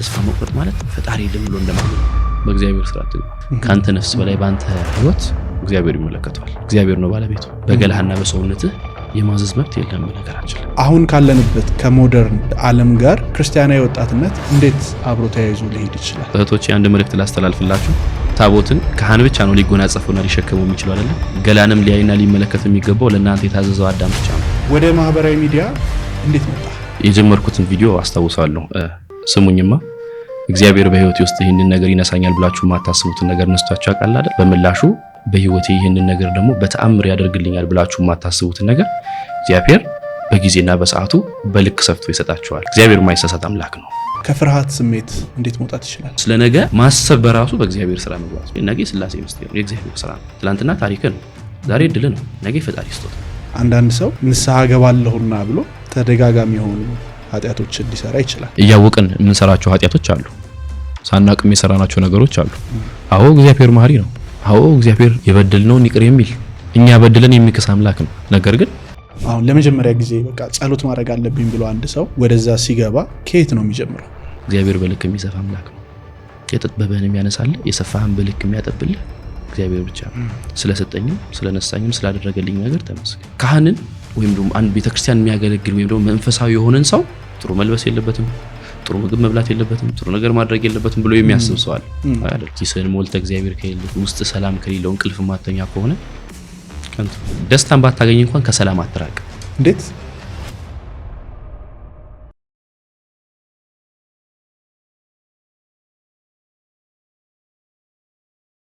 ተስፋ መቁረጥ ማለት ፈጣሪ የለም ብሎ እንደማለት በእግዚአብሔር ስራ ካንተ ነፍስ በላይ ባንተ ህይወት እግዚአብሔር ይመለከታል። እግዚአብሔር ነው ባለቤቱ። በገላህና በሰውነትህ የማዘዝ መብት የለም ነገራችን። አሁን ካለንበት ከሞደርን ዓለም ጋር ክርስቲያናዊ ወጣትነት እንዴት አብሮ ተያይዞ ሊሄድ ይችላል? እህቶቼ አንድ መልእክት ላስተላልፍላችሁ። ታቦትን ካህን ብቻ ነው ሊጎናጸፈውና ሊሸከመው የሚችለው አይደለም። ገላንም ሊያይና ሊመለከት የሚገባው ለእናንተ የታዘዘው አዳም ብቻ ነው። ወደ ማህበራዊ ሚዲያ እንዴት መጣ? የጀመርኩትን ቪዲዮ አስታውሳለሁ። ስሙኝማ እግዚአብሔር በህይወቴ ውስጥ ይህንን ነገር ይነሳኛል ብላችሁ ማታስቡትን ነገር ነስቷችሁ ያውቃል አይደል? በምላሹ በህይወቴ ይህንን ነገር ደግሞ በተአምር ያደርግልኛል ብላችሁ ማታስቡትን ነገር እግዚአብሔር በጊዜና በሰዓቱ በልክ ሰፍቶ ይሰጣችኋል። እግዚአብሔር የማይሳሳት አምላክ ነው። ከፍርሃት ስሜት እንዴት መውጣት ይችላል? ስለ ነገ ማሰብ በራሱ በእግዚአብሔር ስራ መግባት። ነገ ስላሴ መስጠት ነው፣ የእግዚአብሔር ስራ ነው። ትላንትና ታሪክ ነው፣ ዛሬ ድል ነው፣ ነገ ፈጣሪ ስጦታ። አንዳንድ ሰው ንስሐ ገባለሁና ብሎ ተደጋጋሚ የሆኑ ኃጢያቶችን ሊሰራ ይችላል። እያወቅን የምንሰራቸው ኃጢያቶች አሉ፣ ሳናቅም የሰራናቸው ነገሮች አሉ። አዎ እግዚአብሔር መሐሪ ነው። አዎ እግዚአብሔር የበደልነውን ይቅር የሚል እኛ በደለን የሚክስ አምላክ ነው። ነገር ግን አሁን ለመጀመሪያ ጊዜ በቃ ጸሎት ማድረግ አለብኝ ብሎ አንድ ሰው ወደዛ ሲገባ ከየት ነው የሚጀምረው? እግዚአብሔር በልክ የሚሰፋ አምላክ ነው። የጠበበህን የሚያነሳልህ የሰፋህን በልክ የሚያጠብልህ እግዚአብሔር ብቻ ነው። ስለሰጠኝም ስለነሳኝም ስላደረገልኝ ነገር ተመስገን። ካህንን ወይም ደግሞ አንድ ቤተክርስቲያን የሚያገለግል ወይም ደግሞ መንፈሳዊ የሆነን ሰው ጥሩ መልበስ የለበትም፣ ጥሩ ምግብ መብላት የለበትም፣ ጥሩ ነገር ማድረግ የለበትም ብሎ የሚያስብ ሰው አለ አይደል? ኪስህን ሞልተ እግዚአብሔር ከሌለ ውስጥ ሰላም ከሌለው እንቅልፍ ማተኛ ከሆነ ከንቱ። ደስታን ባታገኝ እንኳን ከሰላም አትራቅ። እንዴት